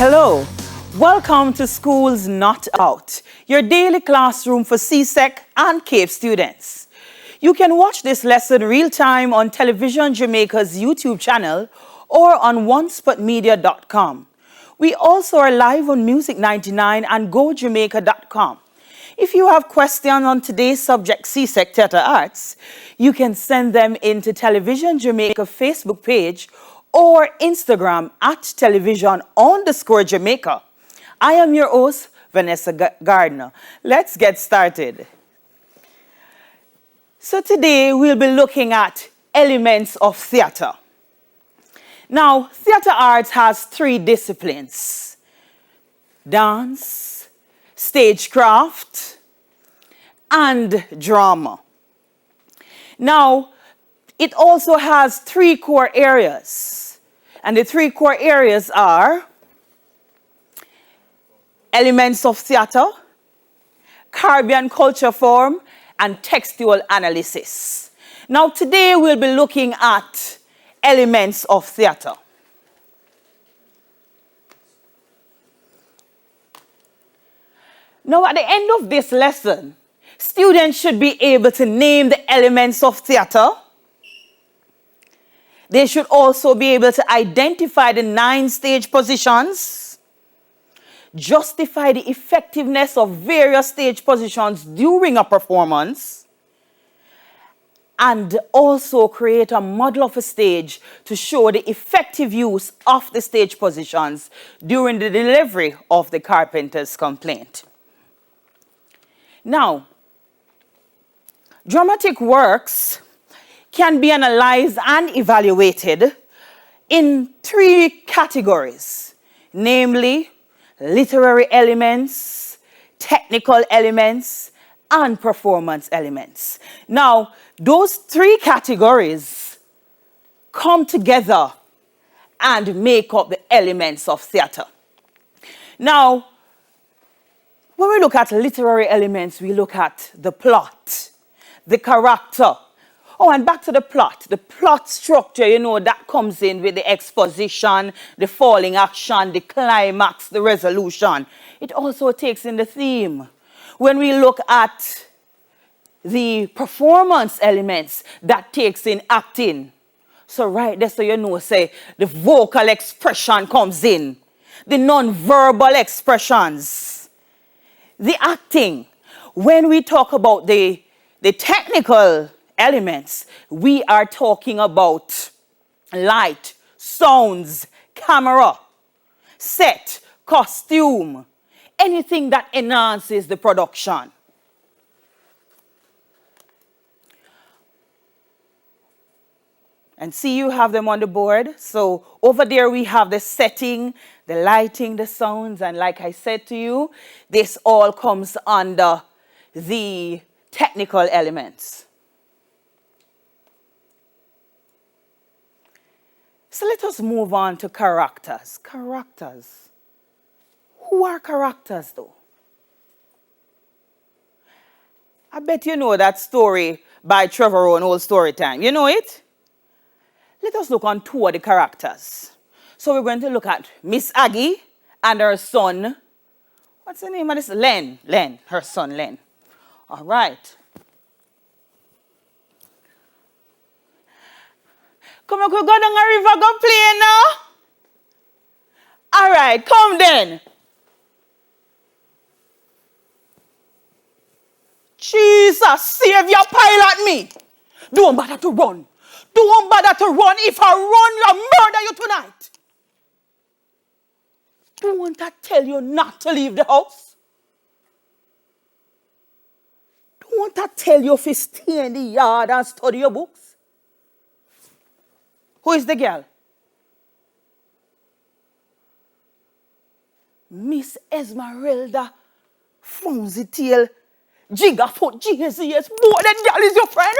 Hello, welcome to Schools Not Out, your daily classroom for CSEC and CAPE students. You can watch this lesson real-time on Television Jamaica's YouTube channel or on onespotmedia.com. We also are live on Music 99 and gojamaica.com. If you have questions on today's subject, CSEC Theatre Arts, you can send them into Television Jamaica Facebook page or Instagram at television_Jamaica. I am your host, Vanessa Gardner. Let's get started. So today we'll be looking at elements of theatre. Now, theatre arts has three disciplines: dance, stagecraft, and drama. Now, it also has three core areas, and the three core areas are elements of theatre, Caribbean culture form, and textual analysis. Now, today we'll be looking at elements of theatre. Now, at the end of this lesson, students should be able to name the elements of theatre. They should also be able to identify the 9 stage positions, justify the effectiveness of various stage positions during a performance, and also create a model of a stage to show the effective use of the stage positions during the delivery of the carpenter's complaint. Now, dramatic works can be analyzed and evaluated in 3 categories, namely literary elements, technical elements, and performance elements. Now, those 3 categories come together and make up the elements of theatre. Now, when we look at literary elements, we look at the plot, the character. Oh, and back to the plot structure, you know, that comes in with the exposition, the falling action, the climax, the resolution. It also takes in the theme. When we look at the performance elements, that takes in acting. So right there, so you know, say, the vocal expression comes in, the non-verbal expressions, the acting. When we talk about the technical elements, we are talking about light, sounds, camera, set, costume, anything that enhances the production. And see, you have them on the board. So over there we have the setting, the lighting, the sounds, and like I said to you, this all comes under the technical elements. So let us move on to characters. Characters. Who are characters, though? I bet you know that story by Trevor Owen, Old Story Time. You know it? Let us look on 2 of the characters. So we're going to look at Miss Aggie and her son. What's the name of this? Len. Her son, Len. All right. Come on, go down a river, go play now. All right, come then. Jesus, Savior, pilot me. Don't bother to run. Don't bother to run. If I run, I'll murder you tonight. Don't I tell you not to leave the house? Don't I tell you to stay in the yard and study your books? Who is the girl? Miss Esmeralda Fonzie Tail Gigafoot GCS. Boy, that girl is your friend.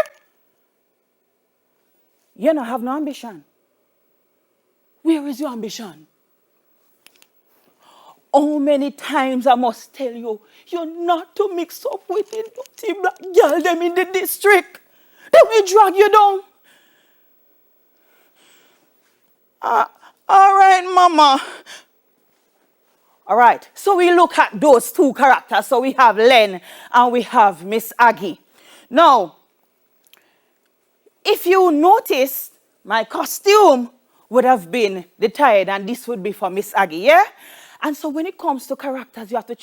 You don't have no ambition. Where is your ambition? How many times I must tell you, you're not to mix up with the dirty black girl them in the district. They will drag you down. All right, mama. All right, so we look at those two characters. So we have Len and we have Miss Aggie. Now, if you notice, my costume would have been the tie, and this would be for Miss Aggie, yeah? And so when it comes to characters, you have to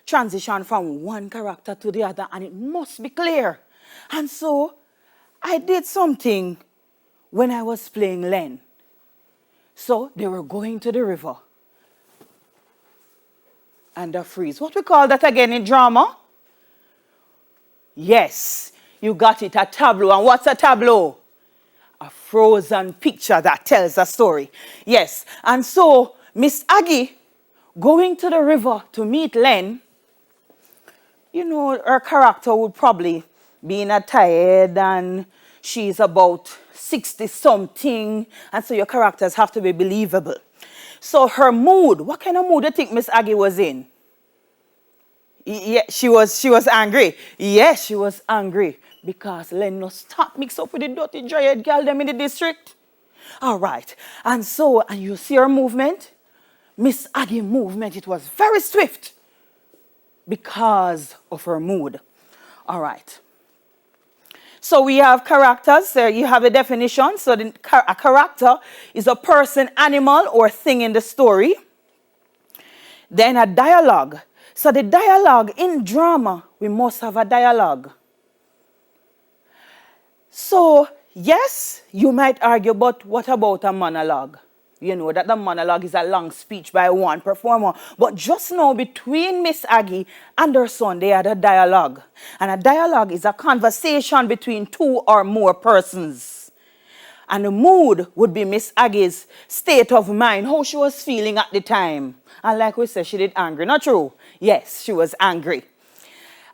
transition from one character to the other, and it must be clear. And so I did something when I was playing Len. So they were going to the river. And a freeze. What we call that again in drama? Yes, you got it, a tableau. And what's a tableau? A frozen picture that tells a story. Yes, and so Miss Aggie going to the river to meet Len, you know, her character would probably be in a tired and she's about 60-something, and so your characters have to be believable. So her mood, what kind of mood do you think Miss Aggie was in? Yeah, she was angry. Yes, she was angry because Len no stop mix up with the dirty dry-head girl them in the district. All right, and you see her movement? Miss Aggie movement, it was very swift because of her mood. All right. So we have characters. There you have a definition. So a character is a person, animal, or thing in the story. Then a dialogue. So the dialogue in drama, we must have a dialogue. So yes, you might argue, but what about a monologue? You know that the monologue is a long speech by one performer. But just now, between Miss Aggie and her son, they had a dialogue. And a dialogue is a conversation between two or more persons. And the mood would be Miss Aggie's state of mind, how she was feeling at the time. And like we said, she did angry. Not true? Yes, she was angry.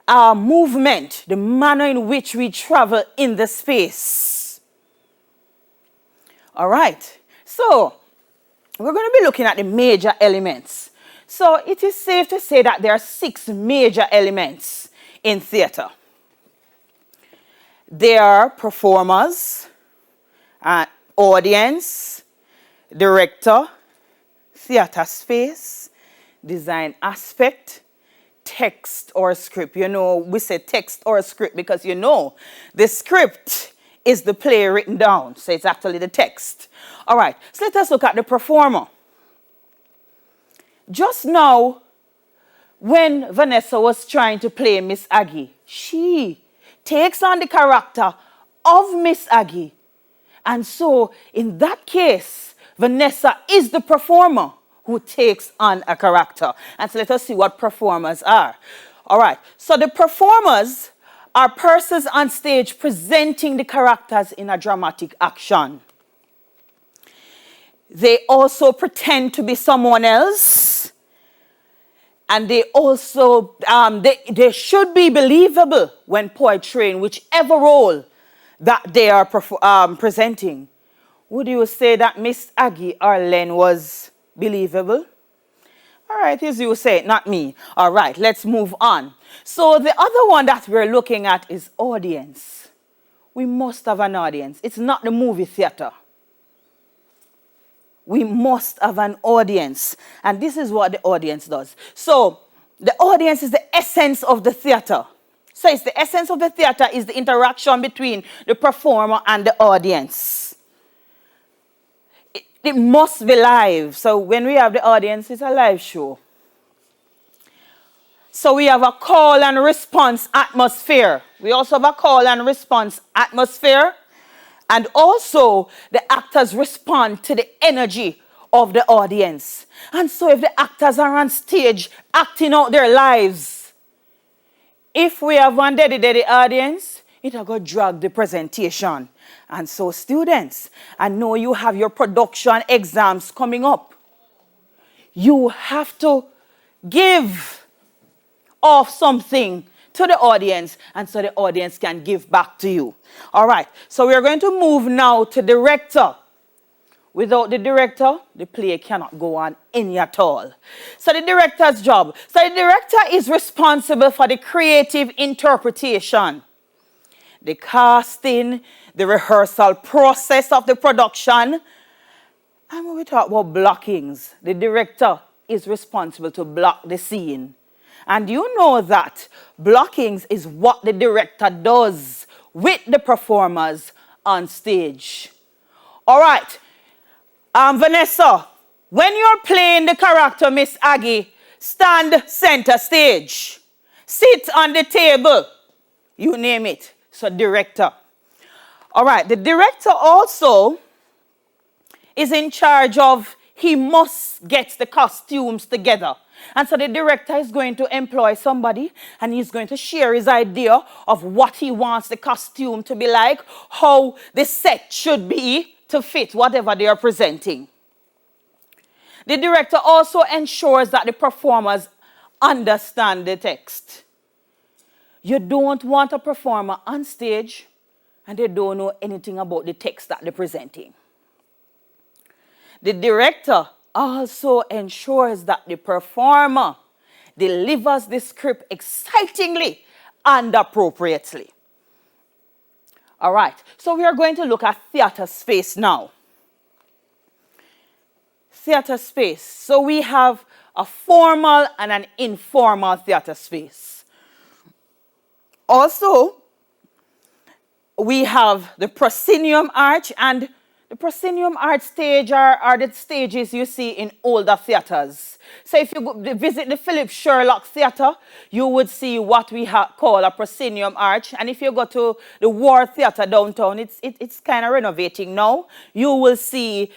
Our movement, the manner in which we travel in the space. All right. So we're going to be looking at the major elements. So it is safe to say that there are 6 major elements in theater. There are performers, audience, director, theater space, design aspect, text or script. You know, we say text or script because you know the script is the play written down. So it's actually the text. All right, so let us look at the performer. Just now, when Vanessa was trying to play Miss Aggie, she takes on the character of Miss Aggie. And so, in that case, Vanessa is the performer who takes on a character. And so let us see what performers are. All right, so the performers are persons on stage presenting the characters in a dramatic action. They also pretend to be someone else. And they also, they should be believable when portraying whichever role that they are presenting. Would you say that Miss Aggie or Len was believable? All right, as you say, not me. All right, let's move on. So the other one that we're looking at is audience. We must have an audience. It's not the movie theater. We must have an audience. And this is what the audience does. So the audience is the essence of the theater. So it's the essence of the theater is the interaction between the performer and the audience. It must be live. So when we have the audience, it's a live show. So we have a call and response atmosphere. We also have a call and response atmosphere. And also, the actors respond to the energy of the audience. And so if the actors are on stage acting out their lives, if we have one dedicated audience, it'll go drag the presentation. And so students, I know you have your production exams coming up. You have to give off something to the audience, and so the audience can give back to you. All right, so we're going to move now to director. Without the director, the play cannot go on any at all. So the director's job. So the director is responsible for the creative interpretation, the casting, the rehearsal process of the production. And when we talk about blockings, the director is responsible to block the scene. And you know that blockings is what the director does with the performers on stage. All right, Vanessa, when you're playing the character Miss Aggie, stand center stage, sit on the table, you name it. So director. All right, the director also is in charge of, he must get the costumes together. And so the director is going to employ somebody and he's going to share his idea of what he wants the costume to be like, how the set should be to fit whatever they are presenting. The director also ensures that the performers understand the text. You don't want a performer on stage and they don't know anything about the text that they're presenting. The director also ensures that the performer delivers the script excitingly and appropriately. All right, so we are going to look at theater space now. Theater space. So we have a formal and an informal theater space. Also, we have the proscenium arch, and the proscenium arch stage are the stages you see in older theaters. So if you visit the Philip Sherlock Theater, you would see what we call a proscenium arch. And if you go to the War Theater downtown, it's kind of renovating now. You will see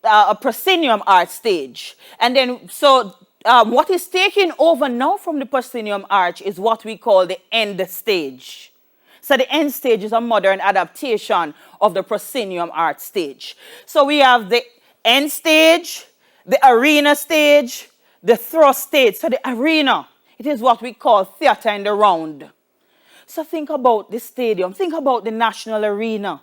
a proscenium arch stage. And then, so what is taking over now from the proscenium arch is what we call the end stage. So the end stage is a modern adaptation of the proscenium arch stage. So we have the end stage, the arena stage, the thrust stage. So the arena, it is what we call theater in the round. So think about the stadium, think about the National Arena.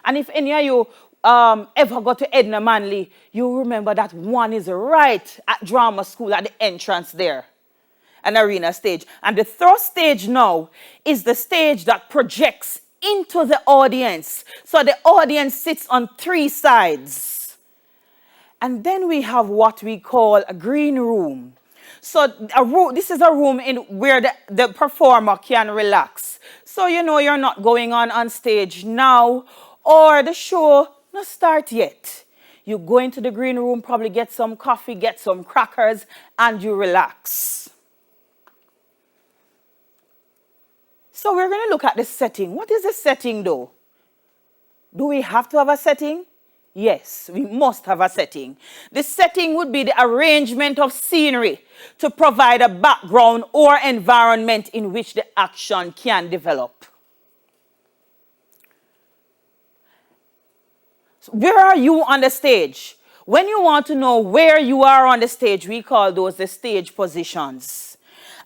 And if any of you ever go to Edna Manley, you remember that one is right at drama school at the entrance there. An arena stage. And the thrust stage now is the stage that projects into the audience. So the audience sits on three sides. And then we have what we call a green room. So this is a room where the performer can relax. So you know you're not going on stage now, or the show not start yet. You go into the green room, probably get some coffee, get some crackers, and you relax. So we're going to look at the setting. What is the setting though? Do we have to have a setting? Yes, we must have a setting. The setting would be the arrangement of scenery to provide a background or environment in which the action can develop. So where are you on the stage? When you want to know where you are on the stage, we call those the stage positions.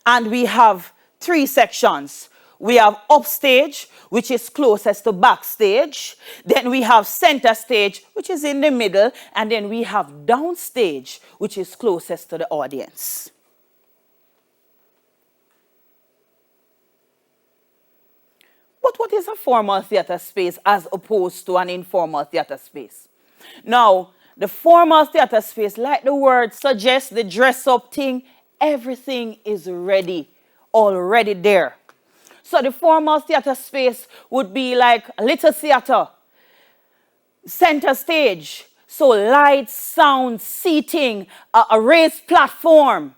And we have three sections. We have upstage, which is closest to backstage. Then we have center stage, which is in the middle. And then we have downstage, which is closest to the audience. But what is a formal theater space as opposed to an informal theater space? Now, the formal theater space, like the word suggests, the dress-up thing, everything is ready, already there. So the formal theater space would be like a little theater, center stage. So lights, sound, seating, a raised platform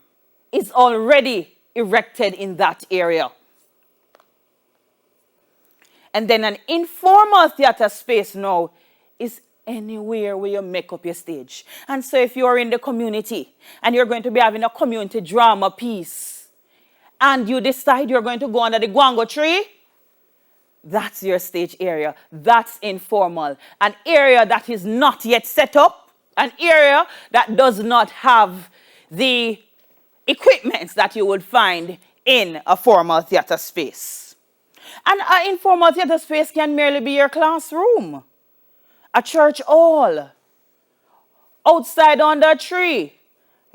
is already erected in that area. And then an informal theater space now is anywhere where you make up your stage. And so if you're in the community and you're going to be having a community drama piece, and you decide you're going to go under the guango tree, that's your stage area. That's informal. An area that is not yet set up, an area that does not have the equipment that you would find in a formal theater space. And an informal theater space can merely be your classroom, a church hall, outside under a tree.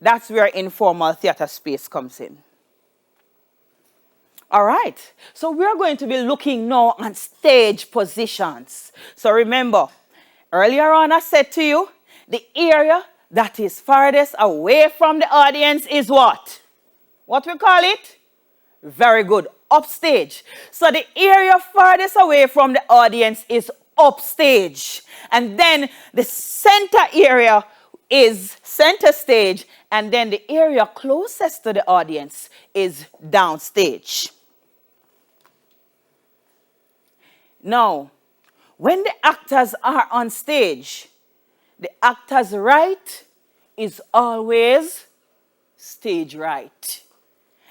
That's where informal theater space comes in. All right, so we're going to be looking now on stage positions. So remember, earlier on I said to you, the area that is farthest away from the audience is what? What we call it? Very good. Upstage. So the area farthest away from the audience is upstage. And then the center area is center stage. And then the area closest to the audience is downstage. Now, when the actors are on stage, the actor's right is always stage right.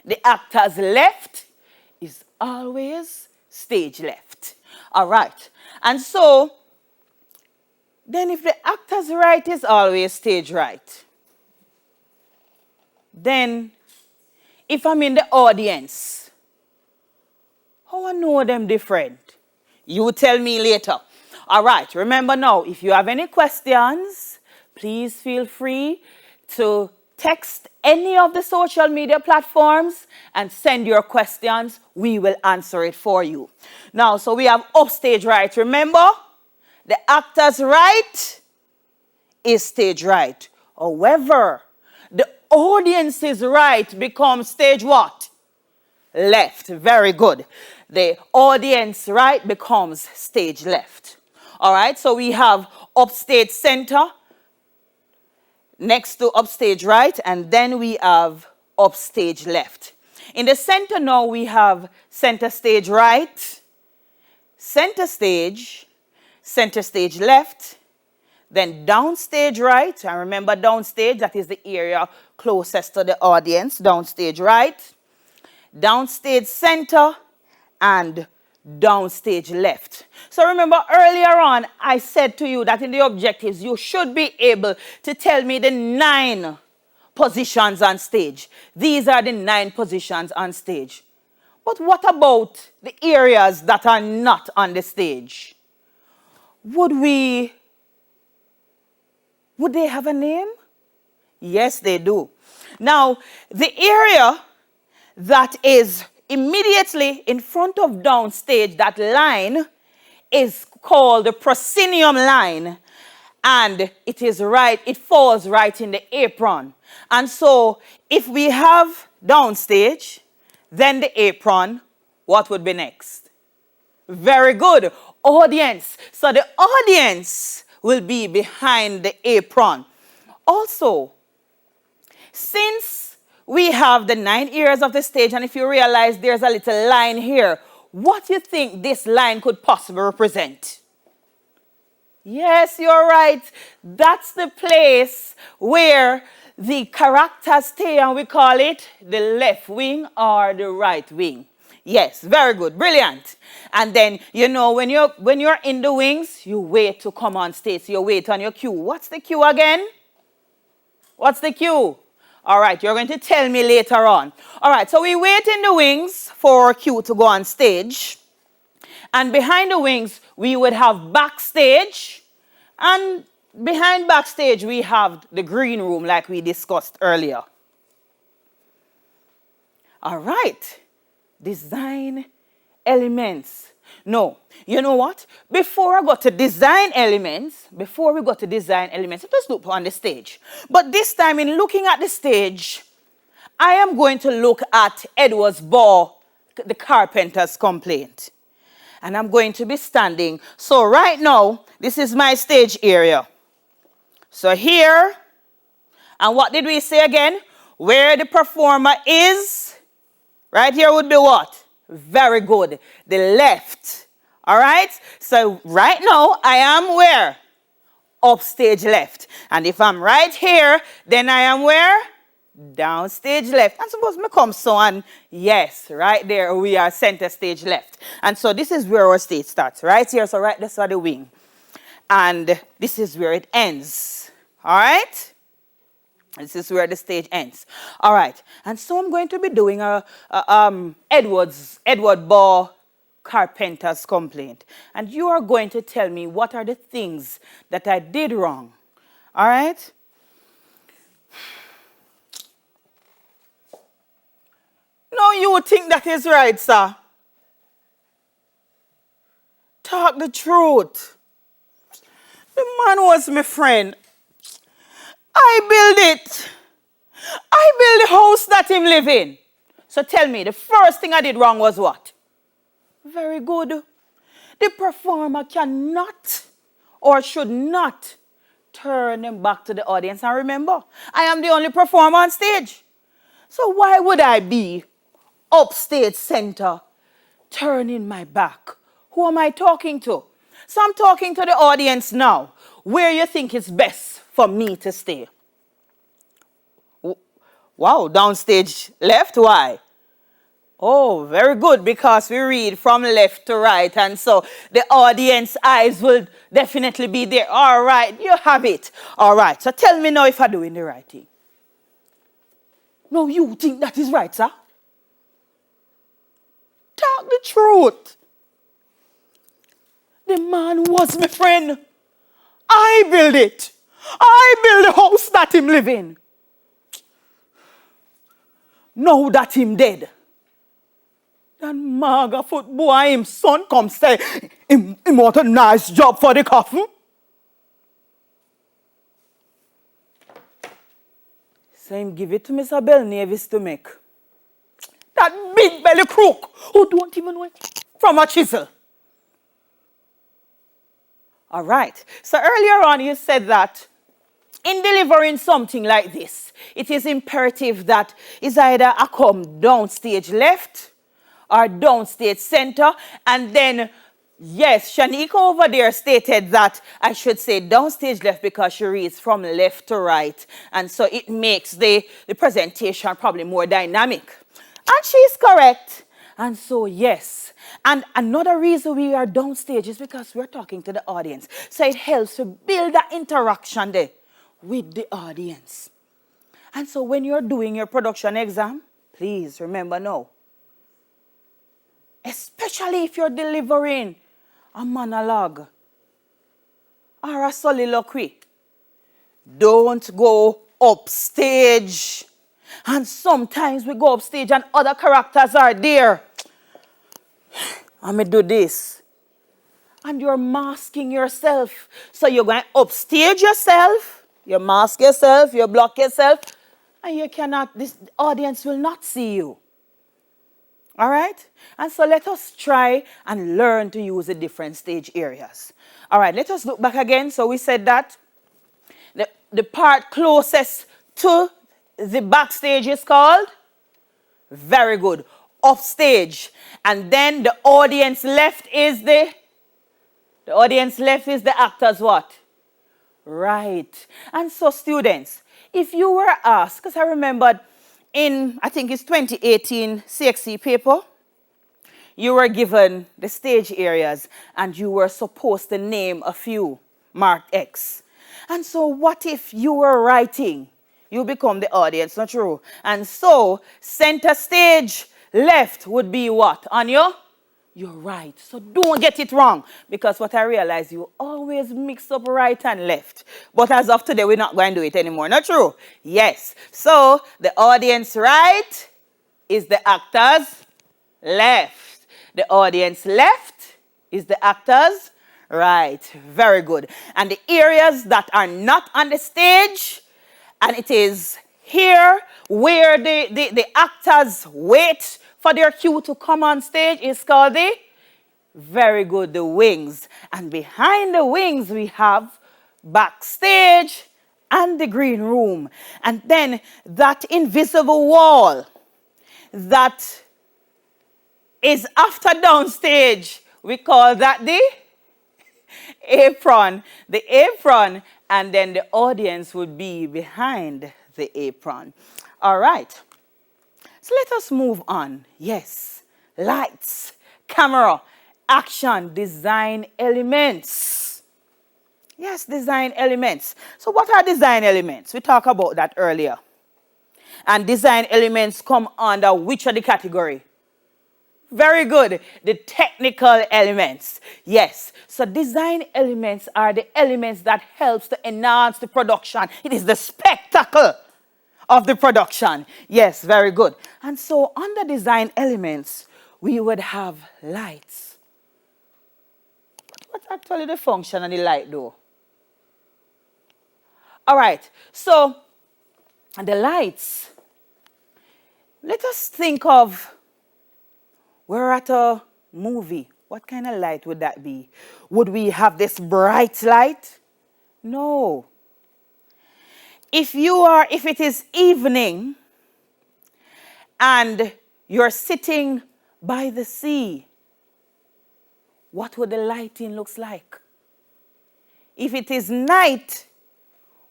The actor's left is always stage left. All right. And so, then if the actor's right is always stage right, then if I'm in the audience, how I know them different? You tell me later. All right. Remember now, if you have any questions, please feel free to text any of the social media platforms and send your questions. We will answer it for you. Now, so we have upstage right. Remember, the actor's right is stage right. However, the audience's right becomes stage what? Left. Very good. The audience right becomes stage left. All right, so we have upstage center next to upstage right, and then we have upstage left. In the center now, we have center stage right, center stage left, then downstage right. And remember downstage, that is the area closest to the audience. Downstage right, downstage center, and downstage left. So remember earlier on, I said to you that in the objectives, you should be able to tell me the 9 positions on stage. These are the 9 positions on stage. But what about the areas that are not on the stage? Would they have a name? Yes, they do. Now, the area that is immediately in front of downstage, that line is called the proscenium line, and it falls right in the apron. And so if we have downstage, then the apron, what would be next? Very good. Audience. So the audience will be behind the apron. Also, since we have the 9 areas of the stage, and if you realize there's a little line here, what do you think this line could possibly represent? Yes, you're right. That's the place where the characters stay, and we call it the left wing or the right wing. Yes, very good, brilliant. And then, you know, when you're in the wings, you wait to come on stage. So you wait on your cue. What's the cue again? What's the cue? All right, you're going to tell me later on. All right, so we wait in the wings for cue to go on stage. And behind the wings, we would have backstage. And behind backstage, we have the green room like we discussed earlier. All right, design elements. No, you know what? Before we go to design elements, let us look on the stage. But this time, in looking at the stage, I am going to look at Edward's Ball, the carpenter's complaint. And I'm going to be standing. So right now, this is my stage area. So here, and what did we say again? Where the performer is, right here would be what? Very good. The left. All right? So right now, I am where? Upstage left. And if I'm right here, then I am where? Downstage left. And suppose me come so on. Yes, right there we are center stage left. And so this is where our stage starts. Right here. So right this is the wing. And this is where it ends. All right? This is where the stage ends. All right. And so I'm going to be doing Edward Ball carpenter's complaint. And you are going to tell me what are the things that I did wrong. All right? No, you think that is right, sir. Talk the truth. The man was my friend. I build it. I build the house that him live in. So tell me, the first thing I did wrong was what? Very good. The performer cannot or should not turn them back to the audience. And remember, I am the only performer on stage. So why would I be upstage center turning my back? Who am I talking to? So I'm talking to the audience now. Where you think it's best for me to stay? Wow, downstage left, why? Oh, very good, because we read from left to right, and so the audience eyes will definitely be there. All right, you have it. All right, so tell me now if I'm doing the right thing. No, you think that is right, sir? Talk the truth. The man was my friend. I build it. I build the house that him live in. Now that him dead. And maga foot boy, him son come say, him want a nice job for the coffin. So him give it to Mr. Bell Navis to make. That big belly crook who don't even know from a chisel. All right. So earlier on you said that in delivering something like this, it is imperative that it's either I come downstage left or downstage center, and then, yes, Shanika over there stated that I should say downstage left because she reads from left to right, and so it makes the presentation probably more dynamic. And she's correct. And so, yes. And another reason we are downstage is because we're talking to the audience. So it helps to build that interaction there with the audience. And so when you're doing your production exam, please remember now, especially if you're delivering a monologue or a soliloquy, don't go upstage. And sometimes we go upstage and other characters are there. I'm going to do this. And you're masking yourself. So you're going to upstage yourself, you mask yourself, you block yourself, and you cannot, this audience will not see you. All right? And so let us try and learn to use the different stage areas. All right, let us look back again. So we said that the part closest to the backstage is called? Very good. Offstage. And then the audience left is the actors what? Right. And so students, if you were asked, because I remembered in, I think it's 2018 CSEC paper, you were given the stage areas and you were supposed to name a few, mark X. And so what if you were writing? You become the audience, not true? And so center stage left would be what? On your? You're right. So don't get it wrong. Because what I realize, you always mix up right and left. But as of today, we're not going to do it anymore. Not true? Yes. So the audience right is the actors left. The audience left is the actors right. Very good. And the areas that are not on the stage, and it is here where the actors wait for their cue to come on stage, is called the, very good, the wings. And behind the wings we have backstage and the green room. And then that invisible wall that is after downstage, we call that the apron. The apron, and then the audience would be behind the apron. All right. So let us move on. Yes. Lights, camera, action, design elements. Yes, design elements. So what are design elements? We talked about that earlier. And design elements come under which of the category? Very good. The technical elements. Yes. So design elements are the elements that helps to enhance the production. It is the spectacle of the production. Yes, very good. And so under design elements, we would have lights. What's actually the function of the light though? All right, so the lights. Let us think of, we're at a movie. What kind of light would that be? Would we have this bright light? No. If it is evening and you're sitting by the sea, what would the lighting look like? If it is night,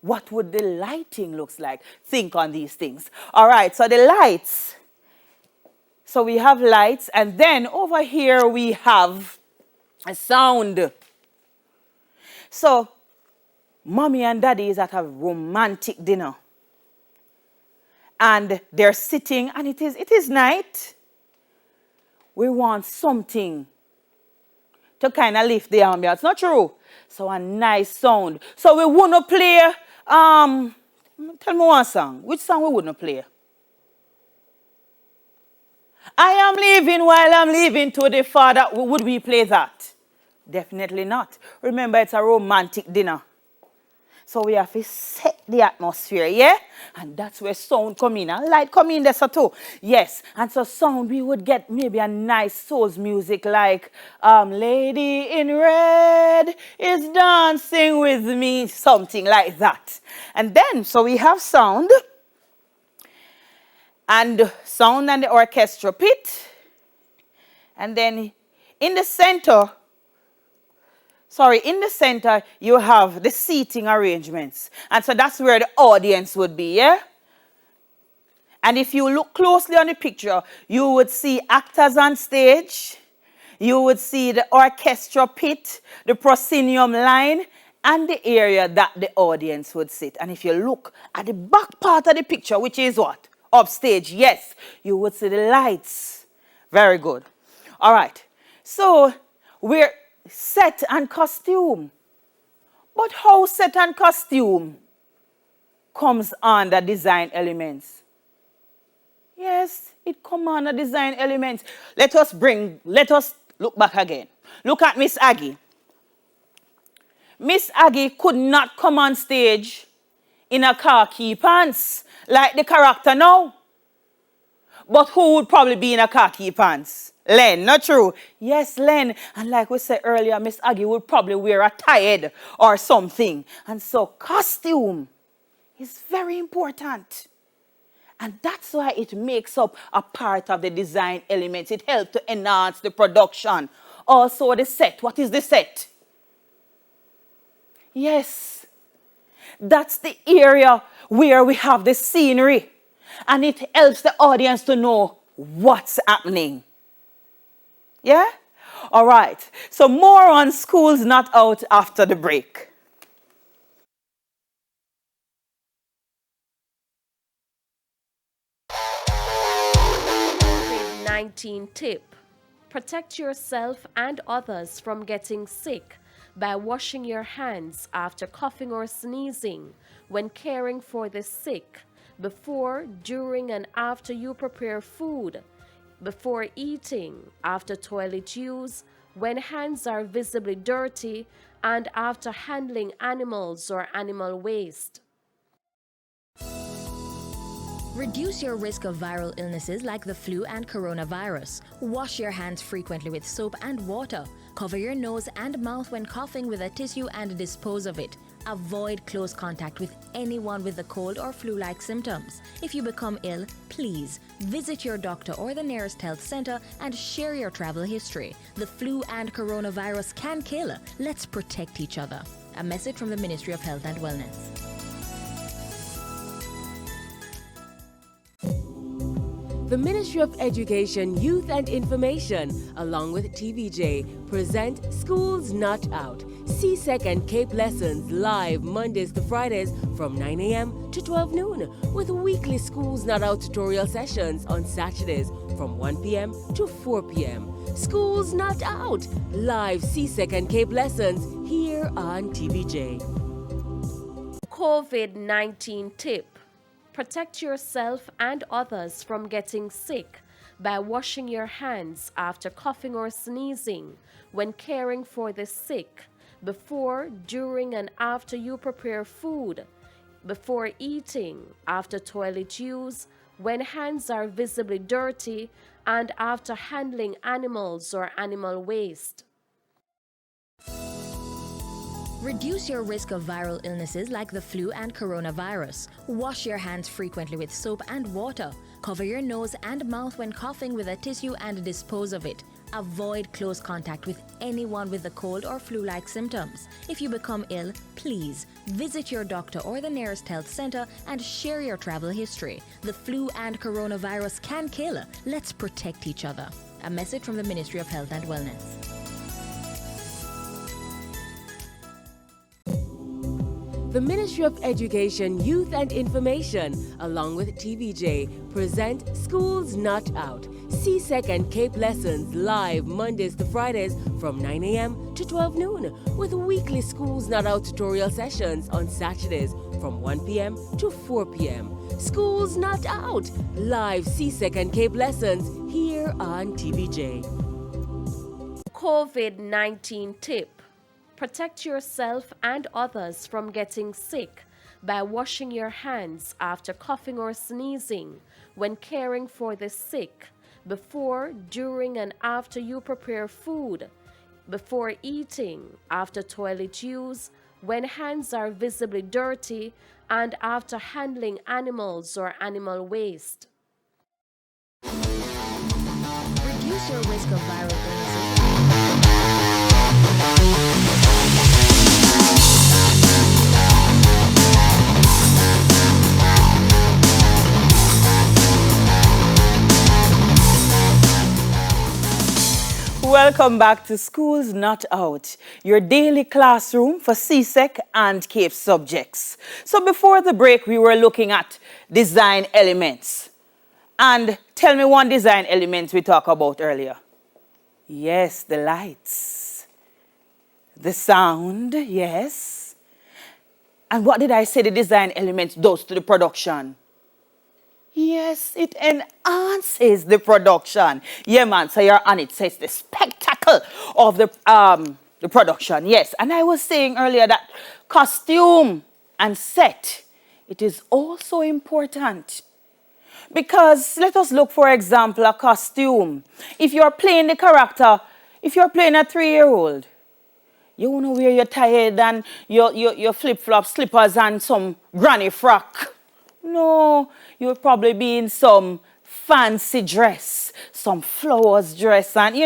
what would the lighting look like? Think on these things. All right, so the lights. So we have lights, and then over here we have a sound. So mommy and daddy is at a romantic dinner. And they're sitting, and it is night. We want something to kind of lift the ambience. Not true? So a nice sound. So we wouldn't play, tell me one song. Which song we wouldn't play? I am leaving while I'm leaving to the Father. Would we play that? Definitely not. Remember, it's a romantic dinner. So we have to set the atmosphere, yeah? And that's where sound come in. And light come in there so too. Yes. And so sound, we would get maybe a nice soul music like Lady in Red is dancing with me. Something like that. And then, so we have sound. And sound and the orchestra pit. And then in the center, you have the seating arrangements. And so that's where the audience would be, yeah? And if you look closely on the picture, you would see actors on stage. You would see the orchestra pit, the proscenium line, and the area that the audience would sit. And if you look at the back part of the picture, which is what? Upstage, yes. You would see the lights. Very good. All right. So we're set and costume. But how set and costume comes under design elements? Yes, it comes under design elements. Let us look back again. Look at Miss Aggie. Miss Aggie could not come on stage in a khaki pants like the character now. But who would probably be in a khaki pants? Len, not true? Yes, Len. And like we said earlier, Miss Aggie would probably wear a tie or something. And so costume is very important. And that's why it makes up a part of the design elements. It helps to enhance the production. Also the set. What is the set? Yes. That's the area where we have the scenery. And it helps the audience to know what's happening. Yeah? All right. So more on Schools Not Out after the break. COVID-19 tip. Protect yourself and others from getting sick by washing your hands after coughing or sneezing, when caring for the sick, before, during, and after you prepare food, before eating, after toilet use, when hands are visibly dirty, and after handling animals or animal waste. Reduce your risk of viral illnesses like the flu and coronavirus. Wash your hands frequently with soap and water. Cover your nose and mouth when coughing with a tissue and dispose of it. Avoid close contact with anyone with a cold or flu-like symptoms. If you become ill, please visit your doctor or the nearest health center and share your travel history. The flu and coronavirus can kill. Let's protect each other. A message from the Ministry of Health and Wellness. The Ministry of Education, Youth and Information, along with TVJ, present Schools Not Out, CSEC and CAPE lessons live Mondays to Fridays from 9 a.m. to 12 noon, with weekly Schools Not Out tutorial sessions on Saturdays from 1 p.m. to 4 p.m. Schools Not Out, live CSEC and CAPE lessons here on TVJ. COVID-19 tip. Protect yourself and others from getting sick by washing your hands after coughing or sneezing, when caring for the sick, before, during, and after you prepare food, before eating, after toilet use, when hands are visibly dirty, and after handling animals or animal waste. Reduce your risk of viral illnesses like the flu and coronavirus. Wash your hands frequently with soap and water. Cover your nose and mouth when coughing with a tissue and dispose of it. Avoid close contact with anyone with a cold or flu-like symptoms. If you become ill, please visit your doctor or the nearest health center and share your travel history. The flu and coronavirus can kill. Let's protect each other. A message from the Ministry of Health and Wellness. The Ministry of Education, Youth and Information, along with TVJ, present Schools Not Out. CSEC and CAPE lessons live Mondays to Fridays from 9 a.m. to 12 noon, with weekly Schools Not Out tutorial sessions on Saturdays from 1 p.m. to 4 p.m. Schools Not Out, live CSEC and CAPE lessons here on TVJ. COVID-19 tip. Protect yourself and others from getting sick by washing your hands after coughing or sneezing, when caring for the sick, before, during, and after you prepare food, before eating, after toilet use, when hands are visibly dirty, and after handling animals or animal waste. Reduce your risk of viral illnesses. Welcome back to Schools Not Out, your daily classroom for CSEC and CAPE subjects. So before the break, we were looking at design elements. And tell me one design element we talked about earlier. Yes, the lights. The sound, yes. And what did I say the design element does to the production? Yes, it enhances the production. Yeah, man, so you're on it. So it's the spectacle of the production. Yes, and I was saying earlier that costume and set, it is also important. Because let us look, for example, a costume. If you're playing the character, if you're playing a 3-year-old, you want to wear your tie and your flip-flop slippers and some granny frock. No, you would probably be in some fancy dress, some flowers dress, and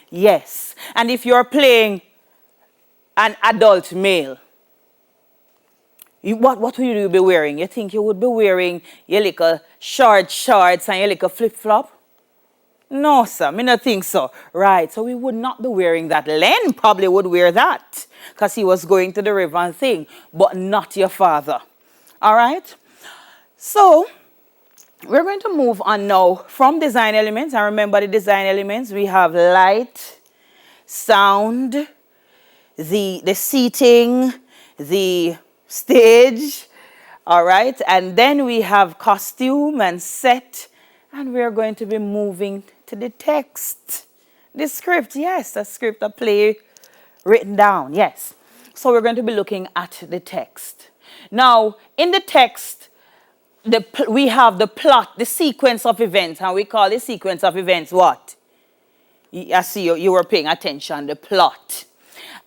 yes. And if you're playing an adult male, what would you be wearing? You think you would be wearing your little short shorts and your little flip-flop? No, sir, me not think so. Right, so we would not be wearing that. Len probably would wear that because he was going to the river and thing, but not your father. All right? So, we're going to move on now from design elements. And remember the design elements. We have light, sound, the seating, the stage. All right? And then we have costume and set. And we're going to be moving to the text. The script, yes, a script, a play written down, yes. So we're going to be looking at the text. Now, in the text, we have the plot, the sequence of events, and we call the sequence of events what? I see you were paying attention, the plot.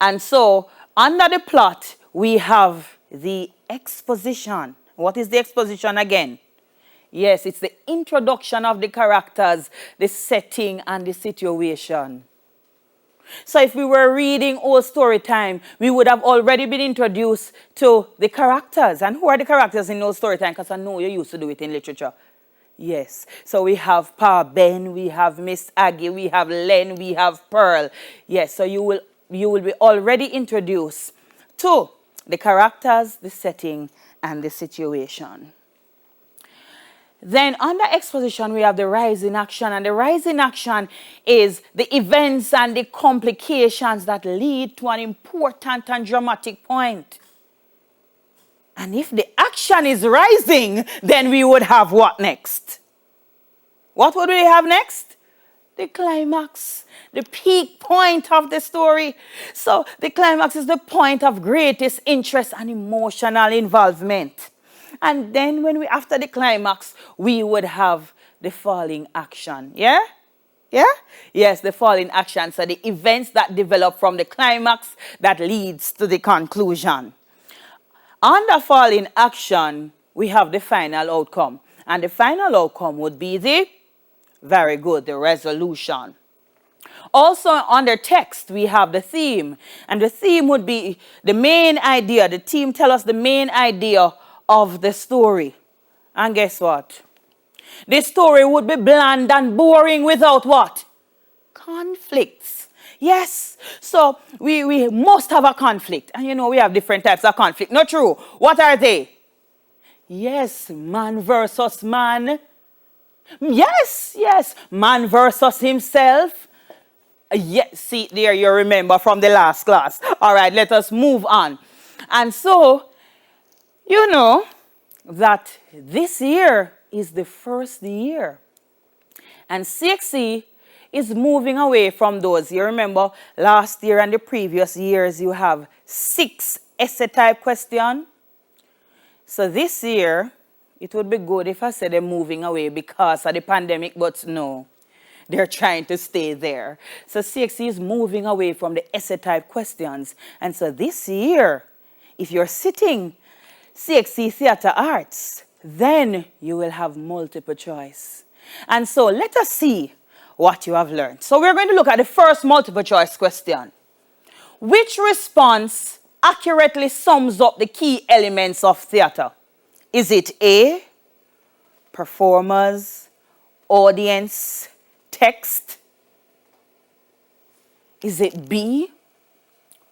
And so, under the plot, we have the exposition. What is the exposition again? Yes, it's the introduction of the characters, the setting, and the situation. So if we were reading old story time, we would have already been introduced to the characters. And who are the characters in old story time? Because I know you used to do it in literature. Yes. So we have Pa Ben, we have Miss Aggie, we have Len, we have Pearl. Yes, so you will be already introduced to the characters, the setting, and the situation. Then under exposition, we have the rise in action. And the rise in action is the events and the complications that lead to an important and dramatic point. And if the action is rising, then we would have what next? What would we have next? The climax, the peak point of the story. So the climax is the point of greatest interest and emotional involvement. And then after the climax, we would have the falling action. Yeah? Yeah? Yes, the falling action. So the events that develop from the climax that leads to the conclusion. Under falling action, we have the final outcome. And the final outcome would be very good, the resolution. Also under text, we have the theme. And the theme would be the main idea. The theme tells us the main idea of the story. And guess what? The story would be bland and boring without what? Conflicts. Yes. So we must have a conflict. And you know, we have different types of conflict. Not true. What are they? Yes, man versus man. Yes, yes. Man versus himself. Yes, see there, you remember from the last class. All right, let us move on. And so, you know that this year is the first year. And CSEC is moving away from those. You remember last year and the previous years you have 6 essay type questions. So this year, it would be good if I said they're moving away because of the pandemic, but no. They're trying to stay there. So CSEC is moving away from the essay type questions. And so this year, if you're sitting CSEC Theatre Arts, then you will have multiple choice. And so let us see what you have learned. So we're going to look at the first multiple choice question. Which response accurately sums up the key elements of theatre? Is it A, performers, audience, text? Is it B,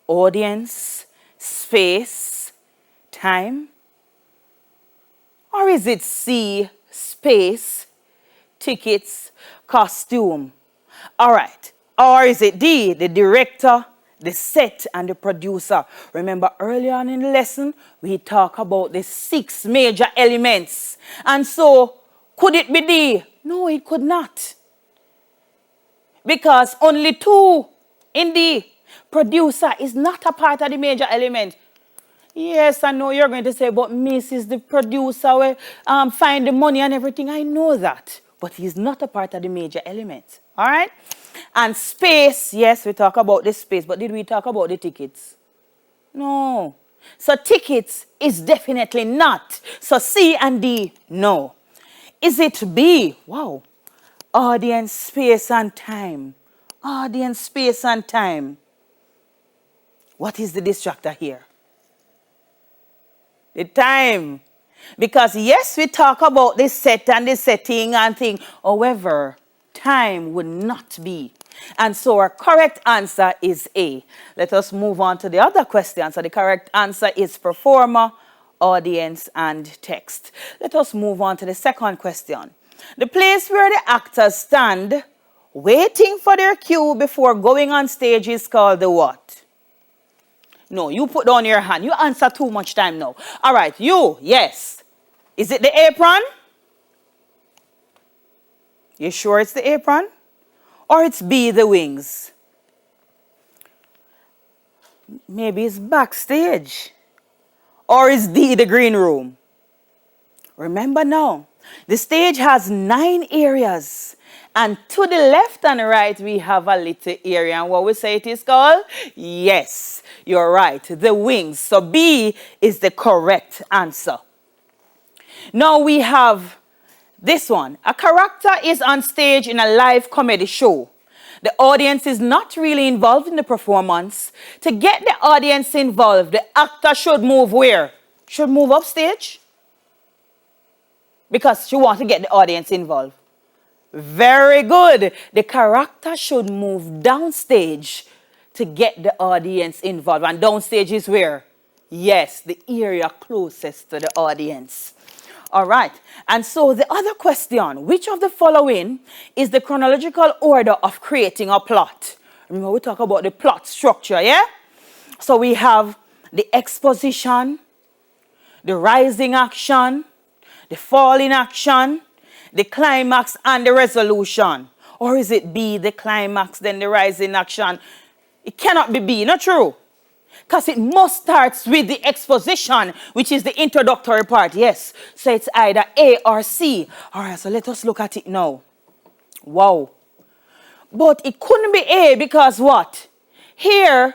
audience, space, time? Or is it C, space, tickets, costume? All right. Or is it D, the director, the set, and the producer? Remember earlier on in the lesson, we talked about the 6 major elements. And so, could it be D? No, it could not. Because only 2 in D. Producer is not a part of the major element. Yes, I know you're going to say, but Miss is the producer, will find the money and everything. I know that. But he's not a part of the major element. All right? And space, yes, we talk about the space, but did we talk about the tickets? No. So tickets is definitely not. So C and D, no. Is it B? Wow. Audience, space, and time. Audience, space, and time. What is the distractor here? The time. Because yes, we talk about the set and the setting and thing. However, time would not be. And so our correct answer is A. Let us move on to the other question. So the correct answer is performer, audience, and text. Let us move on to the second question. The place where the actors stand waiting for their cue before going on stage is called the what? No, you put down your hand. You answer too much time now. All right, you, yes. Is it the apron? You sure it's the apron? Or it's B, the wings? Maybe it's backstage. Or it's D, the green room? Remember now, the stage has 9 areas. And to the left and right, we have a little area. And what we say it is called? Yes, you're right, the wings. So B is the correct answer. Now we have this one. A character is on stage in a live comedy show. The audience is not really involved in the performance. To get the audience involved, the actor should move where? Should move upstage. Because she wants to get the audience involved. Very good. The character should move downstage to get the audience involved. And downstage is where? Yes, the area closest to the audience. All right. And so the other question, which of the following is the chronological order of creating a plot? Remember, we talk about the plot structure, yeah? So we have the exposition, the rising action, the falling action, the climax, and the resolution. Or is it B, the climax, then the rising action? It cannot be B, not true. Because it must start with the exposition, which is the introductory part. Yes. So it's either A or C. All right, so let us look at it now. Wow. But it couldn't be A because what? Here,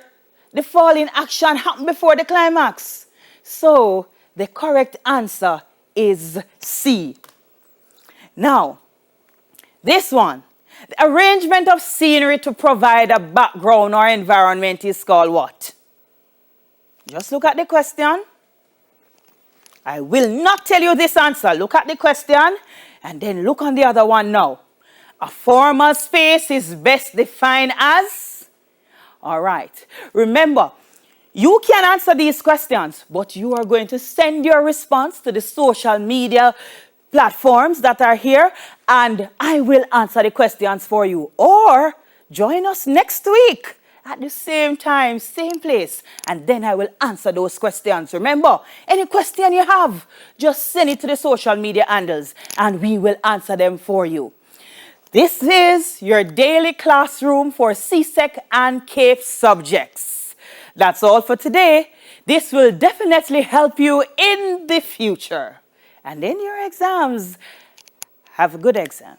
the fall in action happened before the climax. So the correct answer is C. Now, this one. The arrangement of scenery to provide a background or environment is called what? Just look at the question. I will not tell you this answer. Look at the question and then look on the other one now. A formal space is best defined as? All right. Remember, you can answer these questions, but you are going to send your response to the social media platforms that are here, and I will answer the questions for you. Or join us next week at the same time, same place, and then I will answer those questions. Remember, any question you have, just send it to the social media handles, and we will answer them for you. This is your daily classroom for CSEC and CAPE subjects. That's all for today. This will definitely help you in the future. And in your exams, have a good exam.